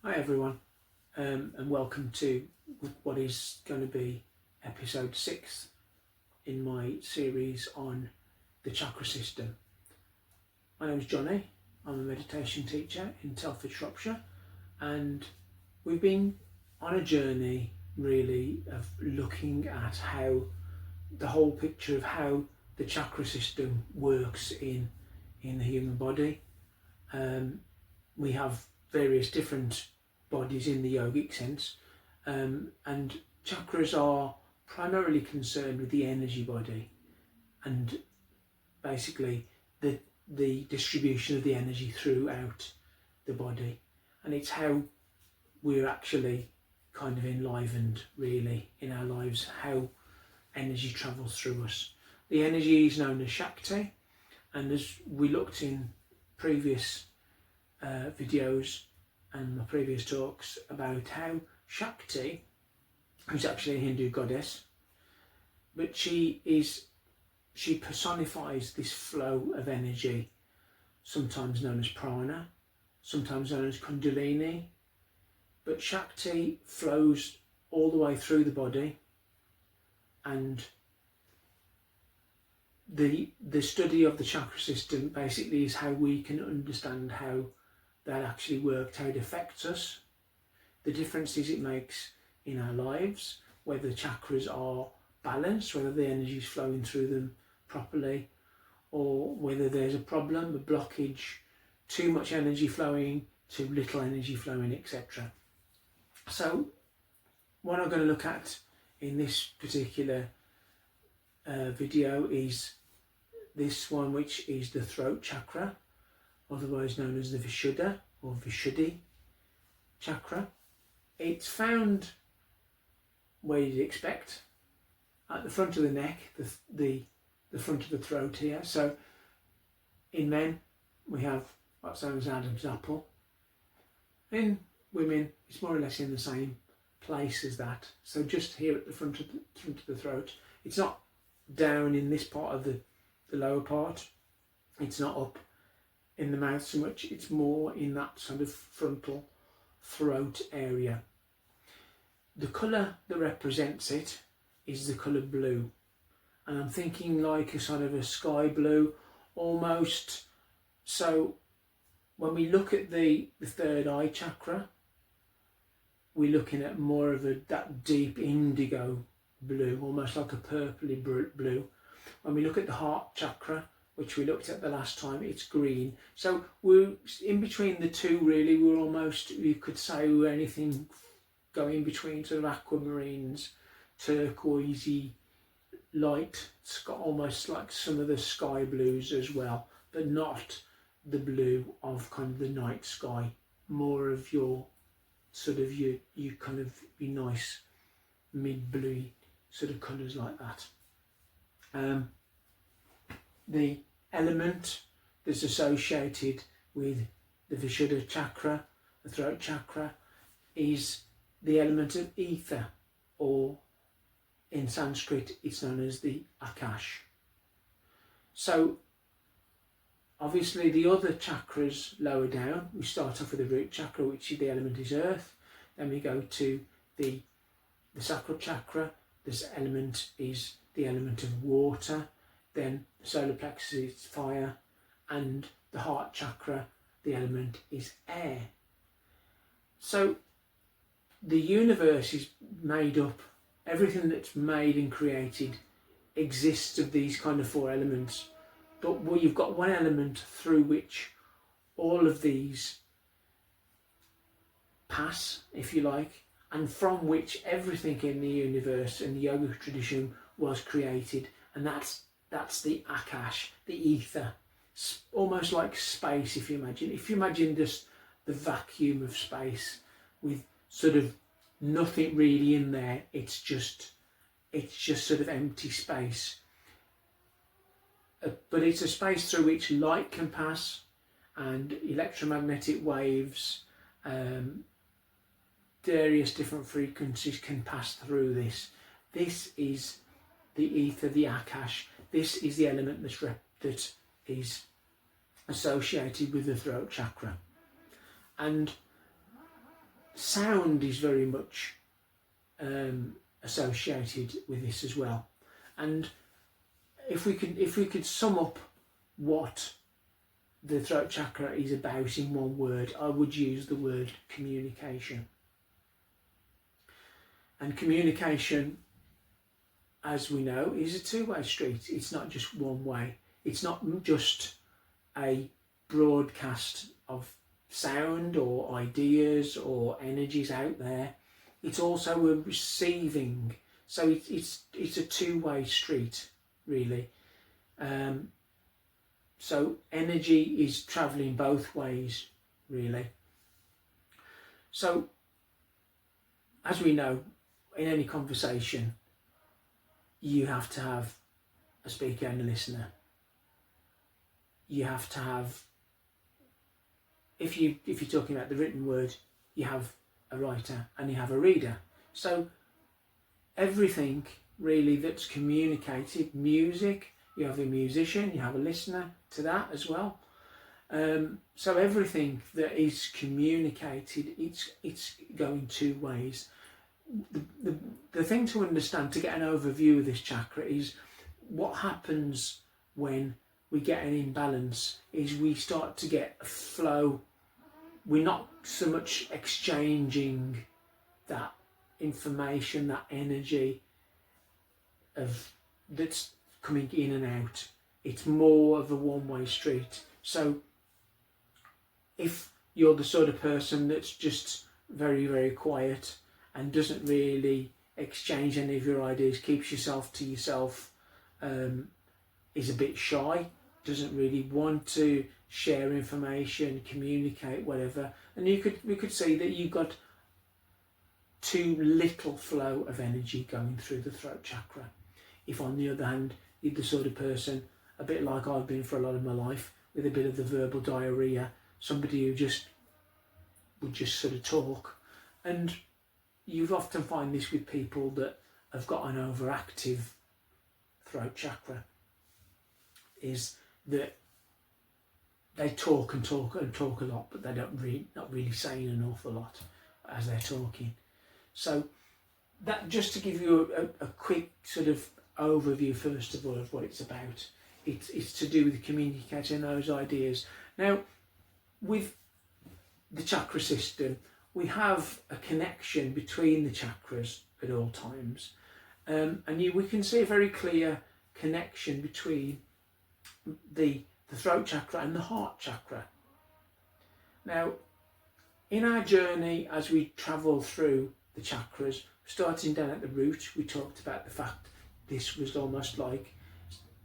Hi everyone, and welcome to what is going to be episode 6 in my series on the chakra system. My name is Johnny, I'm a meditation teacher in Telford, Shropshire, and we've been on a journey really of looking at how the whole picture of how the chakra system works in the human body. We have various different bodies in the yogic sense, and chakras are primarily concerned with the energy body and basically the distribution of the energy throughout the body, and it's how we're actually kind of enlivened really in our lives, how energy travels through us. The energy is known as Shakti, and as we looked in previous videos and my previous talks about how Shakti, who's actually a Hindu goddess, but she personifies this flow of energy, sometimes known as prana, sometimes known as kundalini, but Shakti flows all the way through the body, and the study of the chakra system basically is how we can understand how that actually worked, how it affects us, the differences it makes in our lives, whether the chakras are balanced, whether the energy is flowing through them properly, or whether there's a problem, a blockage, too much energy flowing, too little energy flowing, etc. So what I'm going to look at in this particular video is this one, which is the throat chakra, otherwise known as the Vishuddha or Vishuddhi chakra. It's found where you'd expect, at the front of the neck, the front of the throat here. So in men we have what's known as Adam's apple. In women it's more or less in the same place as that. So just here at the front of the throat. It's not down in this part of the lower part. It's not up in the mouth so much, it's more in that sort of frontal throat area. The colour that represents it is the colour blue, and I'm thinking like a sort of a sky blue almost. So when we look at the third eye chakra, we're looking at more of that deep indigo blue, almost like a purpley blue. When we look at the heart chakra, which we looked at the last time, it's green. So we're in between the two really. We're almost, you could say, we're anything going between sort of aquamarines, turquoisey, light, almost like some of the sky blues as well, but not the blue of kind of the night sky, more of your sort of your kind of your nice mid-blue sort of colours like that. The element that's associated with the Vishuddha chakra, the throat chakra, is the element of ether, or in Sanskrit it's known as the Akash. So obviously the other chakras lower down, we start off with the root chakra, which the element is earth. Then we go to the sacral chakra. This element is the element of water. Then the solar plexus is fire, and the heart chakra, the element is air. So the universe is made up, everything that's made and created exists of these kind of four elements, but you've got one element through which all of these pass, if you like, and from which everything in the universe and the yogic tradition was created, and that's the Akash, the ether, almost like space. If you imagine just the vacuum of space with sort of nothing really in there, it's just sort of empty space. But it's a space through which light can pass, and electromagnetic waves, various different frequencies can pass through this. This is the ether, the Akash. This is the element that is associated with the throat chakra. And sound is very much associated with this as well. And if we could sum up what the throat chakra is about in one word, I would use the word communication. And communication, as we know, is a two-way street. It's not just one way. It's not just a broadcast of sound or ideas or energies out there. It's also a receiving. So it's a two-way street, really. So energy is travelling both ways, really. So, as we know, in any conversation, you have to have a speaker and a listener. You have to have, if you're talking about the written word, you have a writer and you have a reader. So everything really that's communicated, music, you have a musician, you have a listener to that as well. So everything that is communicated, it's going two ways. The thing to understand, to get an overview of this chakra, is what happens when we get an imbalance is we start to get a flow. We're not so much exchanging that information, that energy that's coming in and out. It's more of a one-way street. So if you're the sort of person that's just very, very quiet and doesn't really exchange any of your ideas, keeps yourself to yourself, is a bit shy, doesn't really want to share information, communicate, whatever, and we could see that you've got too little flow of energy going through the throat chakra. If on the other hand, you're the sort of person, a bit like I've been for a lot of my life, with a bit of the verbal diarrhea, somebody who would just sort of talk. And you often find this with people that have got an overactive throat chakra, is that they talk and talk and talk a lot, but they not really saying an awful lot as they're talking. So that, just to give you a quick sort of overview first of all of what it's about. It's to do with communicating those ideas. Now, with the chakra system, we have a connection between the chakras at all times, and we can see a very clear connection between the throat chakra and the heart chakra. Now, in our journey as we travel through the chakras, starting down at the root, we talked about the fact this was almost like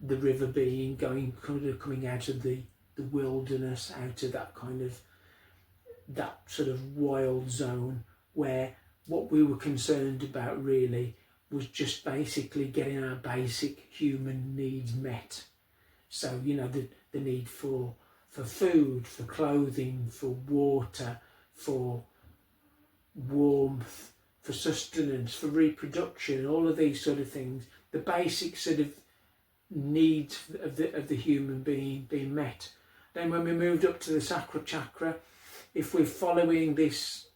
the river being coming out of the wilderness, out of that sort of wild zone, where what we were concerned about really was just basically getting our basic human needs met. So, you know, the need for food, for clothing, for water, for warmth, for sustenance, for reproduction, all of these sort of things, the basic sort of needs of the human being being met. Then when we moved up to the sacral chakra, if we're following this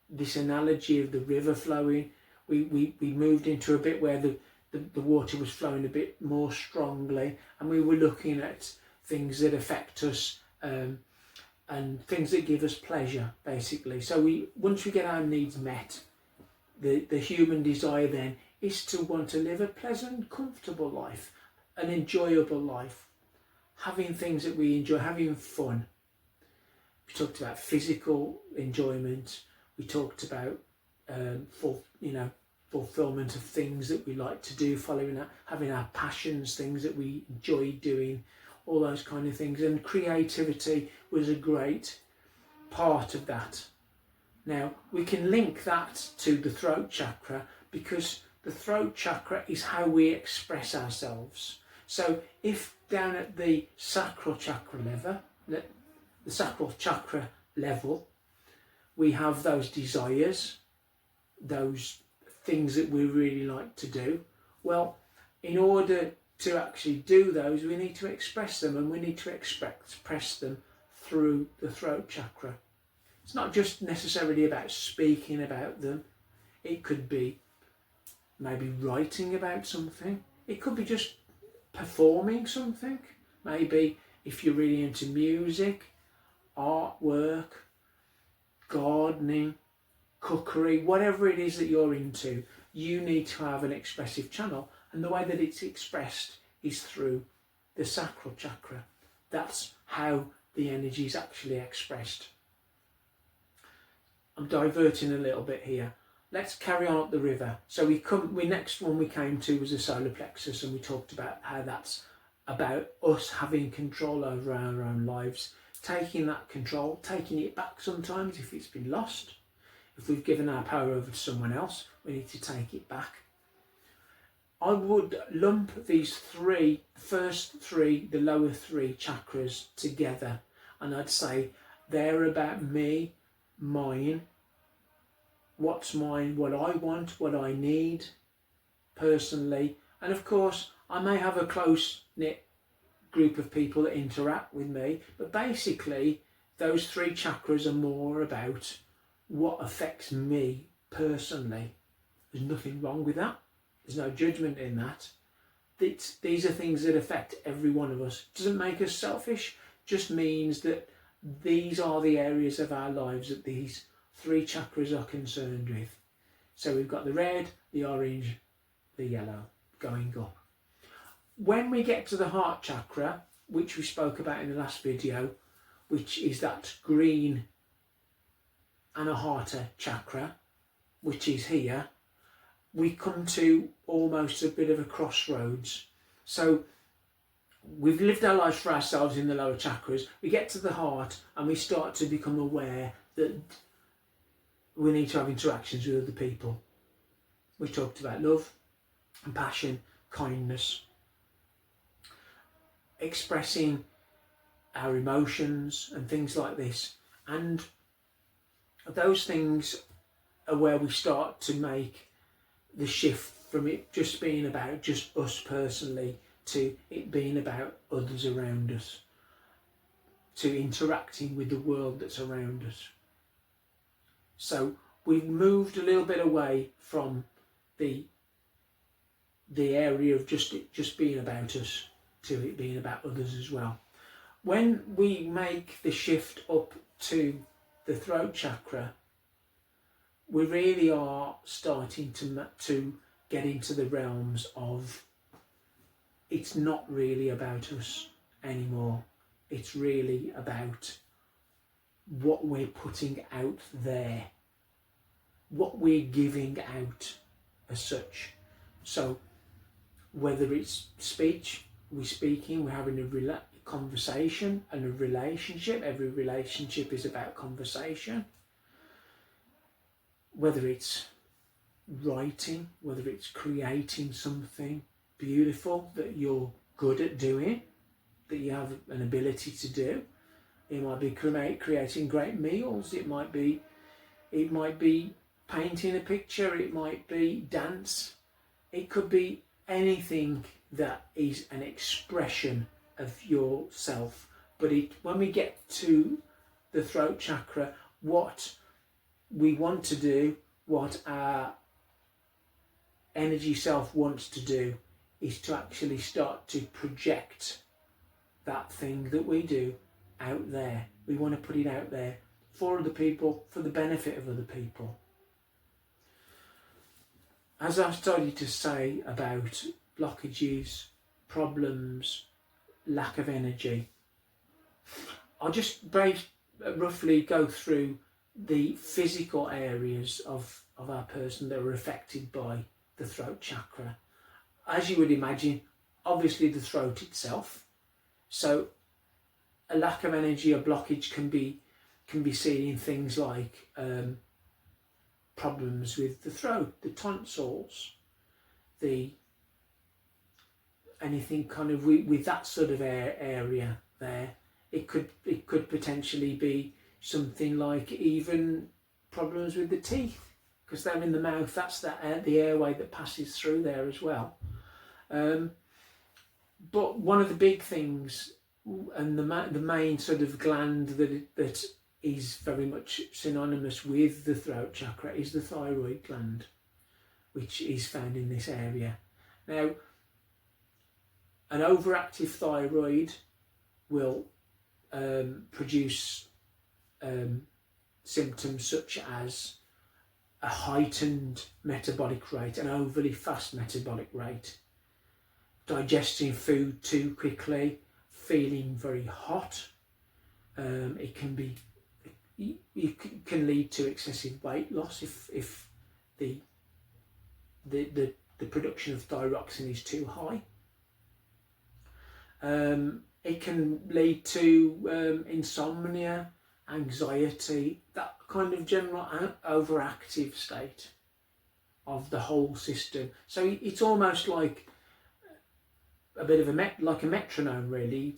this analogy of the river flowing, we moved into a bit where the water was flowing a bit more strongly, and we were looking at things that affect us and things that give us pleasure, basically. So once we get our needs met, the human desire then is to want to live a pleasant, comfortable life, an enjoyable life, having things that we enjoy, having fun. We talked about physical enjoyment. We talked about fulfillment of things that we like to do, following that, having our passions, things that we enjoy doing, all those kind of things. And creativity was a great part of that. Now, we can link that to the throat chakra, because the throat chakra is how we express ourselves. So if down at the sacral chakra level, we have those desires, those things that we really like to do, well, in order to actually do those, we need to express them, and we need to express them through the throat chakra. It's not just necessarily about speaking about them. It could be maybe writing about something. It could be just performing something. Maybe if you're really into music, artwork, gardening, cookery, whatever it is that you're into, you need to have an expressive channel. And the way that it's expressed is through the sacral chakra. That's how the energy is actually expressed. I'm diverting a little bit here. Let's carry on up the river. So next one we came to was the solar plexus, and we talked about how that's about us having control over our own lives, taking that control, taking it back sometimes if it's been lost. If we've given our power over to someone else, we need to take it back. I would lump these three, the first three, the lower three chakras together, and I'd say they're about me, mine, what's mine, what I want, what I need personally. And of course, I may have a close-knit group of people that interact with me, but basically those three chakras are more about what affects me personally. There's nothing wrong with that. There's no judgment in that. These are things that affect every one of us. It doesn't make us selfish, just means that these are the areas of our lives that these three chakras are concerned with. So we've got the red, the orange, the yellow going up. When we get to the heart chakra, which we spoke about in the last video, which is that green Anahata chakra, which is here, we come to almost a bit of a crossroads. So we've lived our lives for ourselves in the lower chakras. We get to the heart and we start to become aware that we need to have interactions with other people. We talked about love, compassion, kindness, expressing our emotions and things like this. And those things are where we start to make the shift from it just being about just us personally to it being about others around us, to interacting with the world that's around us. So we've moved a little bit away from the area of just being about us to it being about others as well. When we make the shift up to the throat chakra, we really are starting to get into the realms of it's not really about us anymore. It's really about what we're putting out there, what we're giving out as such. So whether it's speech, we're speaking, we're having a conversation and a relationship. Every relationship is about conversation. Whether it's writing, whether it's creating something beautiful that you're good at doing, that you have an ability to do. It might be creating great meals. It might be painting a picture. It might be dance. It could be anything that is an expression of yourself. But when we get to the throat chakra, what we want to do, what our energy self wants to do, is to actually start to project that thing that we do out there. We want to put it out there for other people, for the benefit of other people. As I started to say about blockages, problems, lack of energy, I'll just roughly go through the physical areas of our person that are affected by the throat chakra. As you would imagine, obviously the throat itself. So a lack of energy or blockage can be seen in things like problems with the throat, the tonsils, anything kind of with that sort of area there. It could potentially be something like even problems with the teeth, because they're in the mouth. That's the airway that passes through there as well. But one of the big things, and the main sort of gland that is very much synonymous with the throat chakra is the thyroid gland, which is found in this area. Now, an overactive thyroid will produce symptoms such as a heightened metabolic rate, an overly fast metabolic rate, digesting food too quickly, feeling very hot. It can lead to excessive weight loss if the production of thyroxine is too high. It can lead to insomnia, anxiety, that kind of general overactive state of the whole system. So it's almost like a bit of like a metronome, really.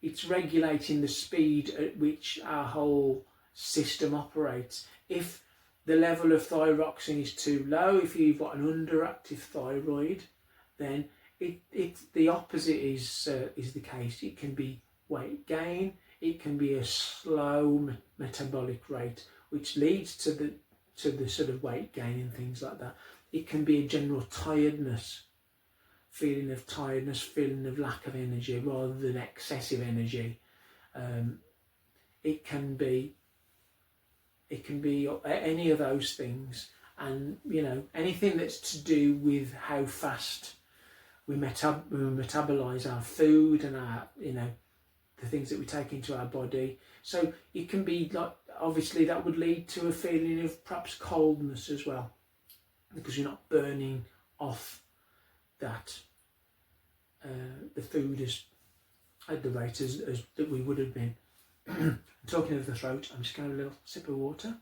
It's regulating the speed at which our whole system operates. If the level of thyroxine is too low, if you've got an underactive thyroid, then the opposite is the case. It can be weight gain, it can be a slow metabolic rate, which leads to the sort of weight gain and things like that. It can be a general tiredness, feeling of lack of energy rather than excessive energy. It can be any of those things, and anything that's to do with how fast we metabolize our food and our the things that we take into our body. So it can be like, obviously that would lead to a feeling of perhaps coldness as well, because you're not burning off that the food is at the rate as that we would have been. Talking of the throat, I'm just going to have a little sip of water.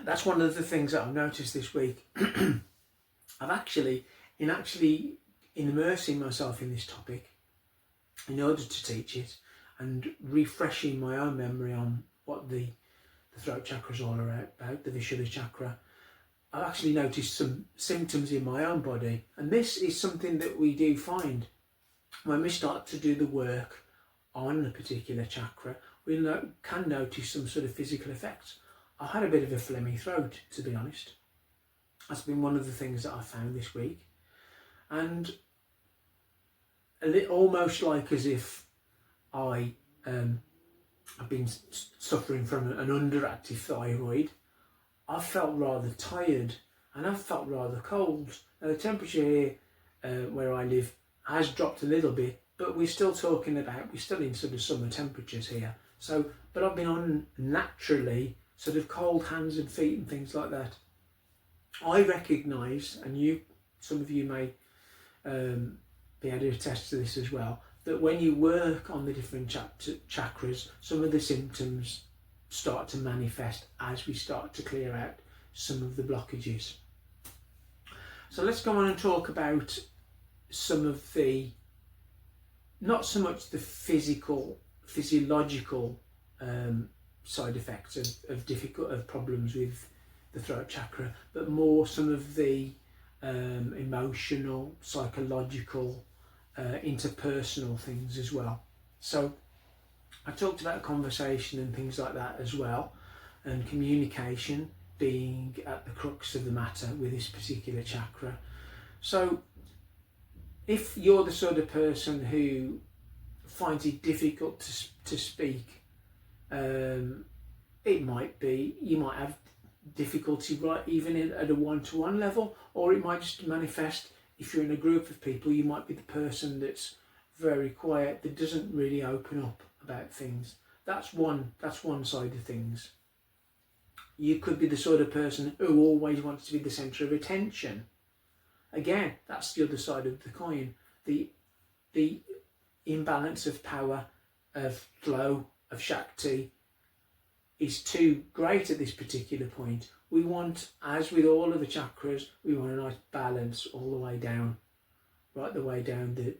That's one of the things that I've noticed this week. I've actually immersing myself in this topic in order to teach it and refreshing my own memory on what the throat chakra is all about, the Vishuddha chakra. I've actually noticed some symptoms in my own body, and this is something that we do find when we start to do the work on a particular chakra. We can notice some sort of physical effects. I had a bit of a phlegmy throat, to be honest. That's been one of the things that I found this week, and almost like as if I've been suffering from an underactive thyroid. I felt rather tired and I felt rather cold. Now the temperature here where I live has dropped a little bit, but we're still in sort of summer temperatures here. So, but I've been on naturally sort of cold hands and feet and things like that. I recognise, and some of you may be able to attest to this as well, that when you work on the different chakras, some of the symptoms start to manifest as we start to clear out some of the blockages. So let's go on and talk about some of the, not so much the physiological side effects of problems with the throat chakra, but more some of the emotional, psychological, interpersonal things as well. So I talked about conversation and things like that as well, and communication being at the crux of the matter with this particular chakra. So if you're the sort of person who finds it difficult to speak, it might be, you might have difficulty right even at a one-to-one level, or it might just manifest if you're in a group of people. You might be the person that's very quiet, that doesn't really open up about things. That's one side of things. You could be the sort of person who always wants to be the centre of attention. Again, that's the other side of the coin. The imbalance of power, of flow, of Shakti is too great at this particular point. We want, as with all of the chakras, we want a nice balance all the way down, right the way down the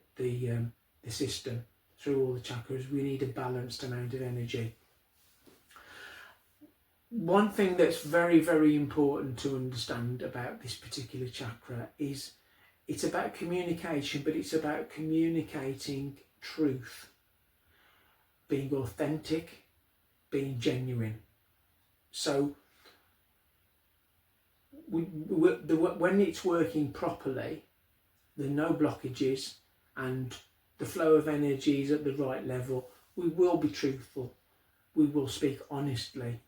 system, through all the chakras. We need a balanced amount of energy. One thing that's very, very important to understand about this particular chakra is it's about communication, but it's about communicating truth. being authentic, being genuine. So when it's working properly, there are no blockages and the flow of energy is at the right level, we will be truthful, we will speak honestly.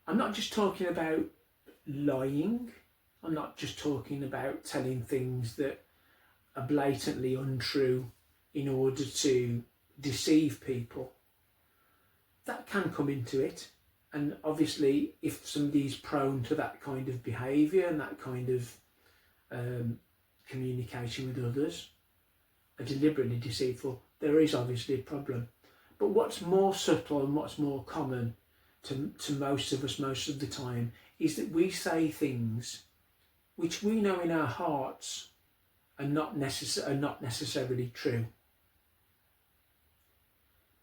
I'm not just talking about lying, I'm not just talking about telling things that are blatantly untrue in order to deceive people. That can come into it, and obviously if somebody's prone to that kind of behaviour and that kind of communication with others, are deliberately deceitful, there is obviously a problem. But what's more subtle and what's more common to most of us most of the time is that we say things which we know in our hearts are not necessarily true,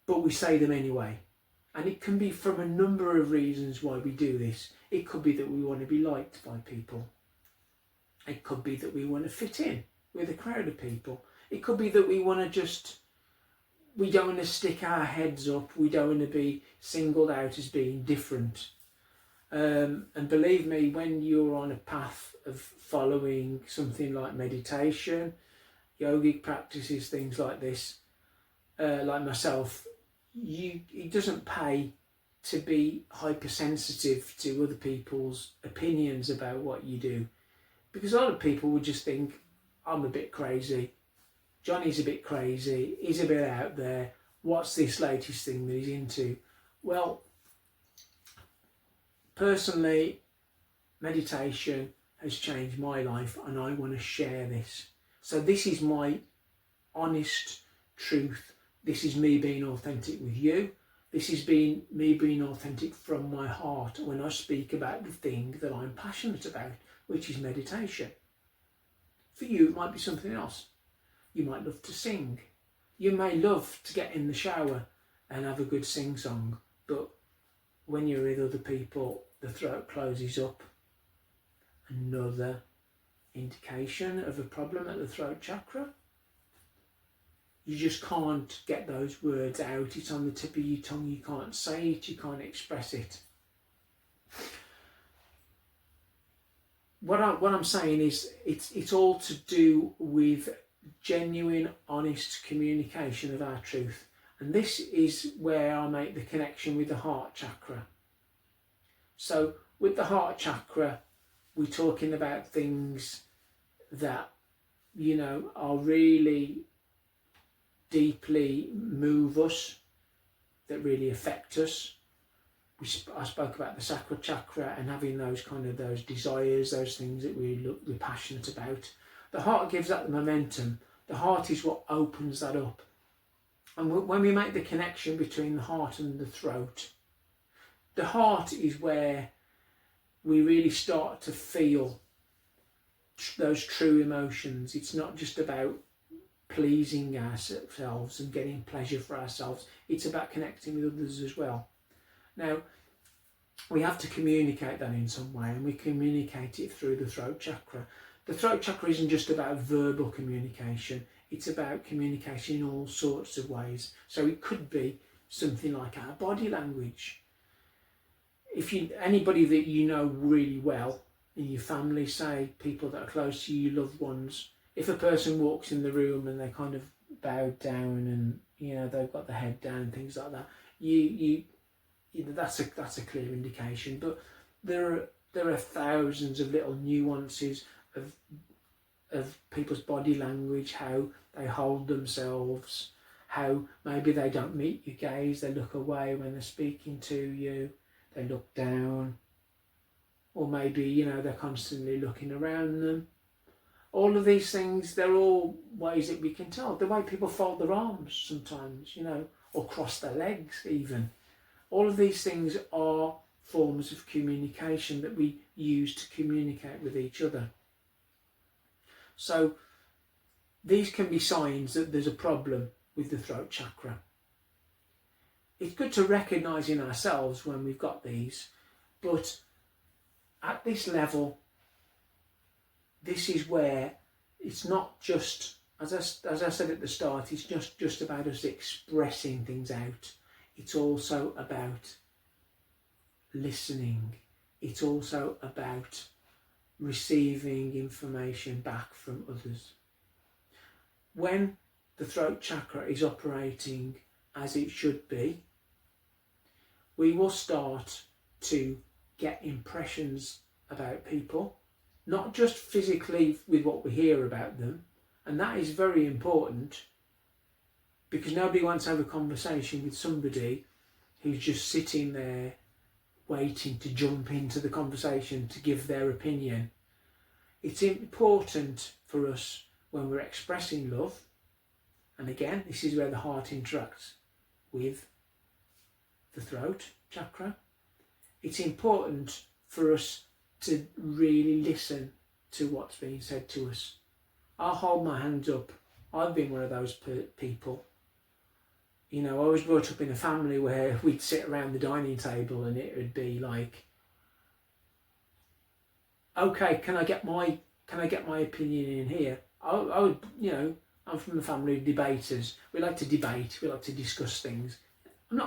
but we say them anyway. And it can be from a number of reasons why we do this. It could be that we want to be liked by people. It could be that we want to fit in with a crowd of people. It could be that we want to we don't want to stick our heads up. We don't want to be singled out as being different. And believe me, when you're on a path of following something like meditation, yogic practices, things like this, like myself, it doesn't pay to be hypersensitive to other people's opinions about what you do, because a lot of people would just think, I'm a bit crazy, Johnny's a bit crazy, he's a bit out there, what's this latest thing that he's into? Well, personally, meditation has changed my life and I want to share this. So this is my honest truth. This is me being authentic with you. This is me being authentic from my heart when I speak about the thing that I'm passionate about, which is meditation. For you, it might be something else. You might love to sing. You may love to get in the shower and have a good sing-song, but when you're with other people, the throat closes up. Another indication of a problem at the throat chakra. You just can't get those words out. It's on the tip of your tongue. You can't say it. You can't express it. What I'm saying is it's all to do with genuine, honest communication of our truth. And this is where I make the connection with the heart chakra. So with the heart chakra, we're talking about things that, are really deeply move us, that really affect us. I spoke about the sacral chakra and having those desires, those things that we're passionate about. The heart gives that the momentum. The heart is what opens that up. And when we make the connection between the heart and the throat, the heart is where we really start to feel those true emotions. It's not just about pleasing ourselves and getting pleasure for ourselves. It's about connecting with others as well. Now, we have to communicate that in some way, and we communicate it through the throat chakra. The throat chakra isn't just about verbal communication, it's about communication in all sorts of ways. So it could be something like our body language. If anybody that you know really well in your family, say people that are close to you, your loved ones, if a person walks in the room and they kind of bowed down and they've got the head down and things like that, that's a clear indication. But there are thousands of little nuances of people's body language, how they hold themselves, how maybe they don't meet your gaze, they look away when they're speaking to you, they look down, or maybe they're constantly looking around them. All of these things, they're all ways that we can tell. The way people fold their arms sometimes, or cross their legs even. All of these things are forms of communication that we use to communicate with each other. So these can be signs that there's a problem with the throat chakra. It's good to recognise in ourselves when we've got these, but at this level, this is where it's not just, as I said at the start, it's just about us expressing things out it's also about listening. It's also about receiving information back from others. When the throat chakra is operating as it should be, we will start to get impressions about people, not just physically with what we hear about them, and that is very important, because nobody wants to have a conversation with somebody who's just sitting there waiting to jump into the conversation to give their opinion. It's important for us when we're expressing love, and again, this is where the heart interacts with the throat chakra. It's important for us to really listen to what's being said to us. I'll hold my hands up. I've been one of those people. You know, I was brought up in a family where we'd sit around the dining table and it would be like, okay, can I get my opinion in here? I would, you know, I'm from a family of debaters. We like to debate. We like to discuss things. I'm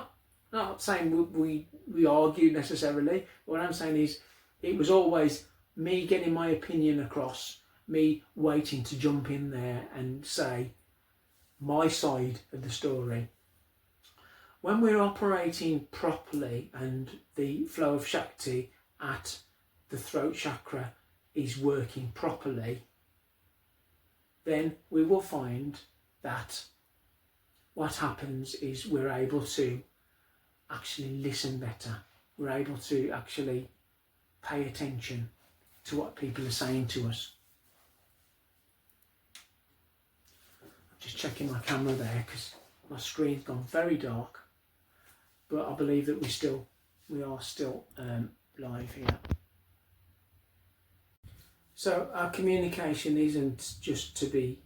not saying we argue necessarily. What I'm saying is, it was always me getting my opinion across, me waiting to jump in there and say my side of the story. When we're operating properly and the flow of Shakti at the throat chakra is working properly, then we will find that what happens is we're able to actually listen better. We're able to actually pay attention to what people are saying to us. I'm just checking my camera there because my screen's gone very dark, but I believe that we are still live here. So our communication isn't just to be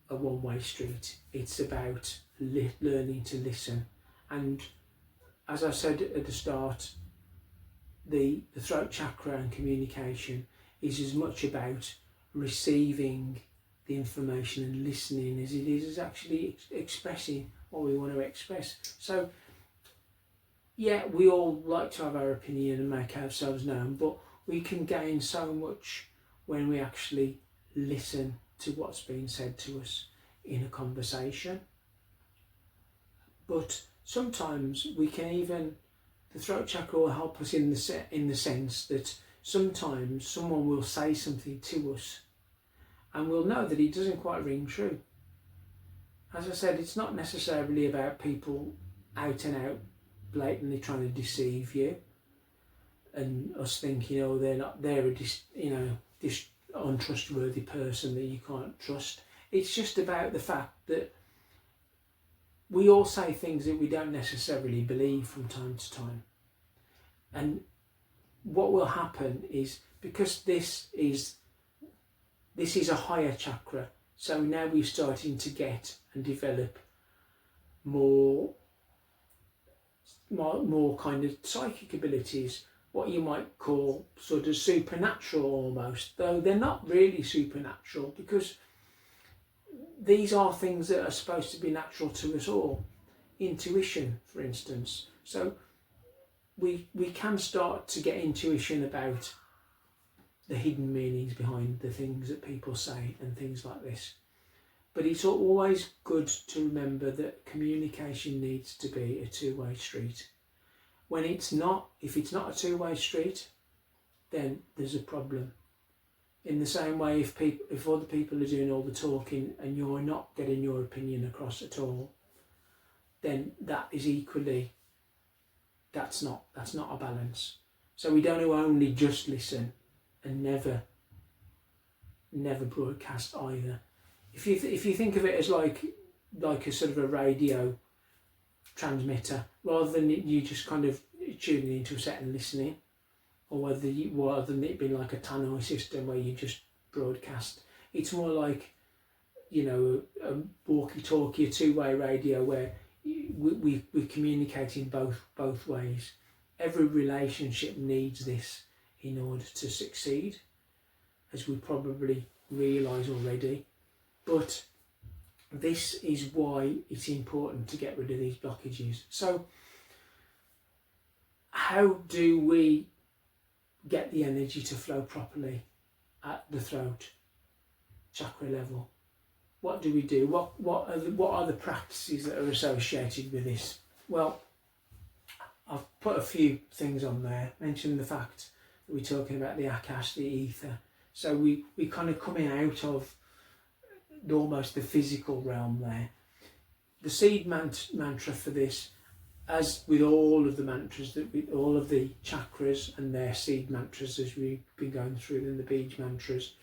a one-way street. It's about learning to listen. And as I said at the start, the throat chakra and communication is as much about receiving the information and listening as it is actually expressing what we want to express. So yeah, we all like to have our opinion and make ourselves known, but we can gain so much when we actually listen to what's being said to us in a conversation. But sometimes we can even, the throat chakra will help us in the sense that sometimes someone will say something to us and we'll know that it doesn't quite ring true. As I said, it's not necessarily about people out and out blatantly trying to deceive you and us thinking, oh, they're this untrustworthy person that you can't trust. It's just about the fact that we all say things that we don't necessarily believe from time to time. And what will happen is, because this is a higher chakra, so now we're starting to get and develop more kind of psychic abilities, what you might call sort of supernatural almost, though they're not really supernatural, because these are things that are supposed to be natural to us all. Intuition, for instance. So we can start to get intuition about the hidden meanings behind the things that people say and things like this. But it's always good to remember that communication needs to be a two-way street. When it's not, if it's not a two-way street, then there's a problem. In the same way, if other people are doing all the talking and you're not getting your opinion across at all, then that is equally, that's not a balance. So we don't only just listen and never broadcast either. If you think of it as like a sort of a radio transmitter, rather than you just kind of tuning into a set and listening, or rather than it being like a tannoy system where you just broadcast, it's more like, you know, a walkie-talkie, a two-way radio where we're communicating both ways. Every relationship needs this in order to succeed, as we probably realise already. But this is why it's important to get rid of these blockages. So how do we get the energy to flow properly at the throat chakra level? What do we do? What are the practices that are associated with this? Well, I've put a few things on there. Mentioned the fact that we're talking about the Akash, the ether. So we kind of coming out of almost the physical realm there. The seed mantra for this, as with all of the mantras, all of the chakras and their seed mantras, as we've been going through them, the beach mantras,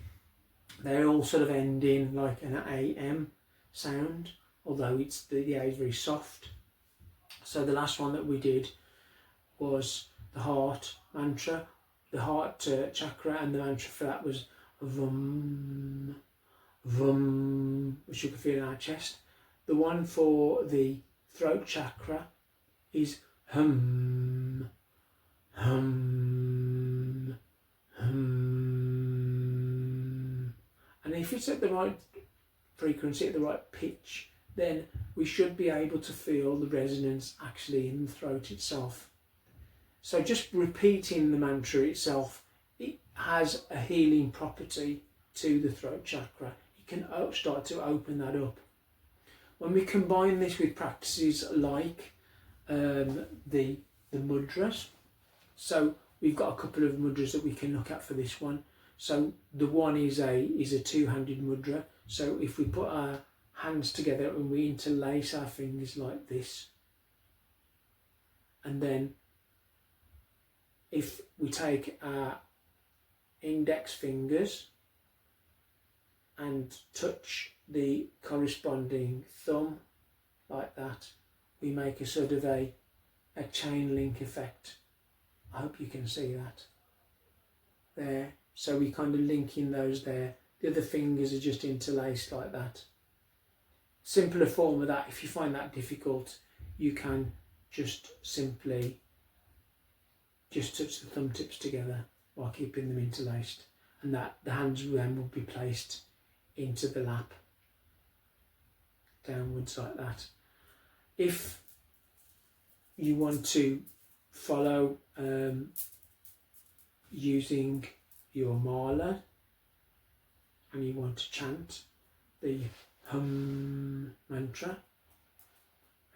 they all sort of end in like an AM sound, although the A is very soft. So the last one that we did was the heart mantra, the heart chakra, and the mantra for that was Vum, Vum, which you can feel in our chest. The one for the throat chakra is Hum, Hum, Hum. And if it's at the right frequency, at the right pitch, then we should be able to feel the resonance actually in the throat itself. So just repeating the mantra itself, it has a healing property to the throat chakra. You can start to open that up. When we combine this with practices like the mudras, so we've got a couple of mudras that we can look at for this one. So the one is a two-handed mudra. So if we put our hands together and we interlace our fingers like this, and then if we take our index fingers and touch the corresponding thumb like that, we make a sort of a chain link effect. I hope you can see that there. So we kind of link in those there. The other fingers are just interlaced like that. Simpler form of that, if you find that difficult, you can just simply just touch the thumb tips together while keeping them interlaced, and that the hands then will be placed into the lap downwards like that. If you want to follow using your mala and you want to chant the hum mantra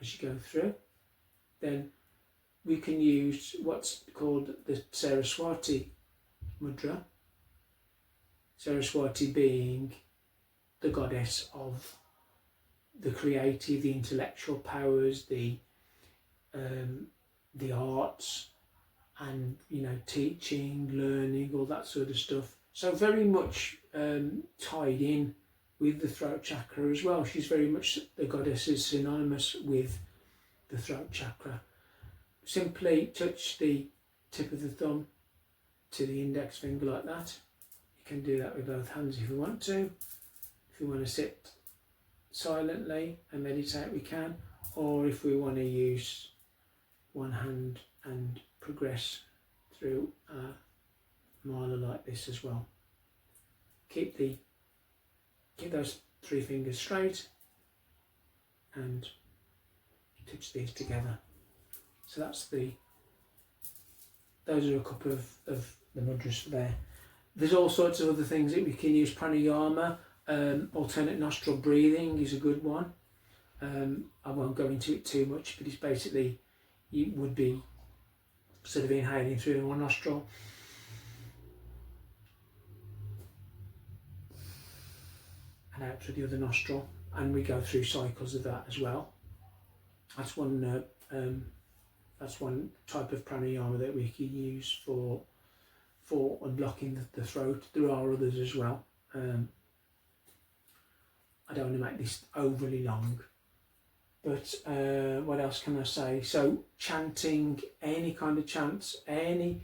as you go through, then we can use what's called the Saraswati mudra. Saraswati being the goddess of the creative, the intellectual powers, the arts, and teaching, learning, all that sort of stuff. So very much tied in with the throat chakra as well. She's very much, the goddess is synonymous with the throat chakra. Simply touch the tip of the thumb to the index finger like that. You can do that with both hands if you want to. If you want to sit silently and meditate, we can. Or if we want to use one hand and progress through a mala like this as well. Keep those three fingers straight and touch these together. So those are a couple of the mudras there. There's all sorts of other things that we can use. Pranayama, alternate nostril breathing is a good one. I won't go into it too much, but it's basically, you would be sort of inhaling through one nostril and out through the other nostril, and we go through cycles of that as well. That's one type of pranayama that we can use for unblocking the throat. There are others as well. I don't want to make this overly long, but what else can I say? So chanting, any kind of chants, the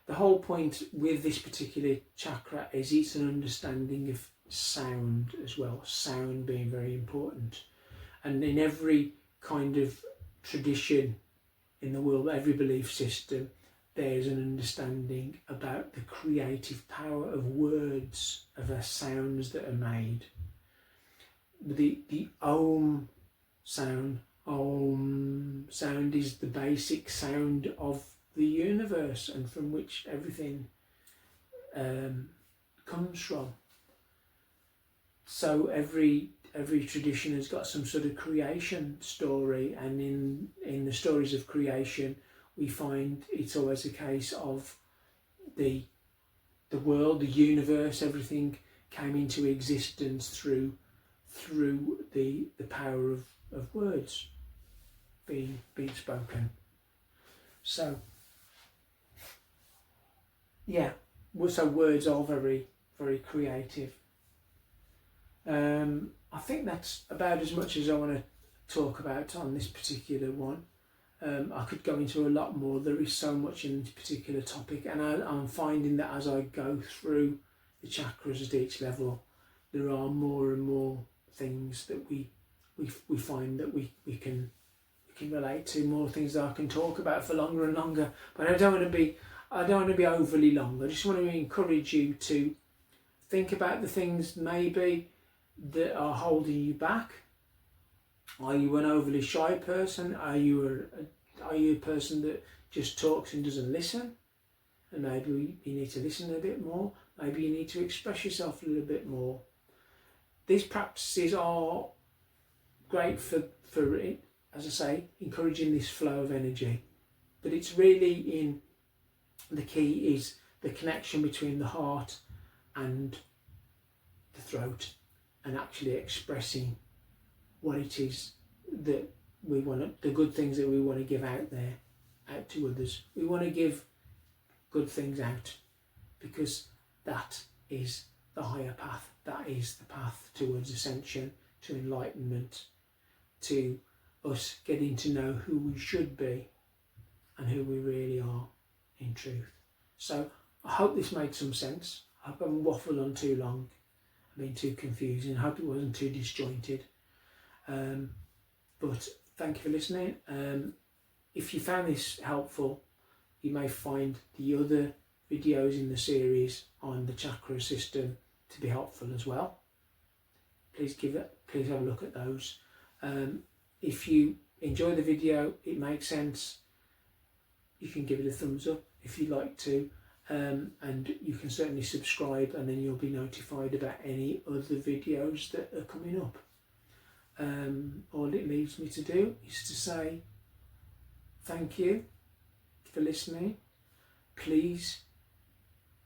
whole point with this particular chakra is it's an understanding of sound as well, sound being very important. And in every kind of tradition in the world, every belief system, there's an understanding about the creative power of words, of the sounds that are made. The Om sound is the basic sound of the universe. universe and from which everything comes from. So every tradition has got some sort of creation story, and in the stories of creation we find it's always a case of the world, the universe, everything came into existence through the power of words being spoken. So yeah, so words are very, very creative. I think that's about as much as I want to talk about on this particular one. I could go into a lot more. There is so much in this particular topic, and I'm finding that as I go through the chakras at each level, there are more and more things that we find that we can relate to, more things that I can talk about for longer and longer. But I don't want to be overly long. I just want to encourage you to think about the things maybe that are holding you back. Are you an overly shy person? Are you a person that just talks and doesn't listen? And maybe you need to listen a bit more. Maybe you need to express yourself a little bit more. These practices are great for as I say, encouraging this flow of energy. But it's really the key is the connection between the heart and the throat, and actually expressing what it is that we want, the good things that we want to give out there, out to others. We want to give good things out because that is the higher path. That is the path towards ascension, to enlightenment, to us getting to know who we should be and who we really are in truth. So I hope this made some sense. I hope I haven't waffled on too long, I've been too confusing. I hope it wasn't too disjointed. But thank you for listening. If you found this helpful, you may find the other videos in the series on the chakra system to be helpful as well. Please have a look at those. If you enjoy the video, it makes sense, you can give it a thumbs up if you'd like to, and you can certainly subscribe, and then you'll be notified about any other videos that are coming up. All it leaves me to do is to say thank you for listening. Please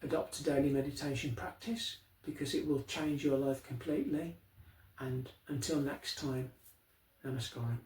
adopt a daily meditation practice because it will change your life completely. And until next time, Namaskaram.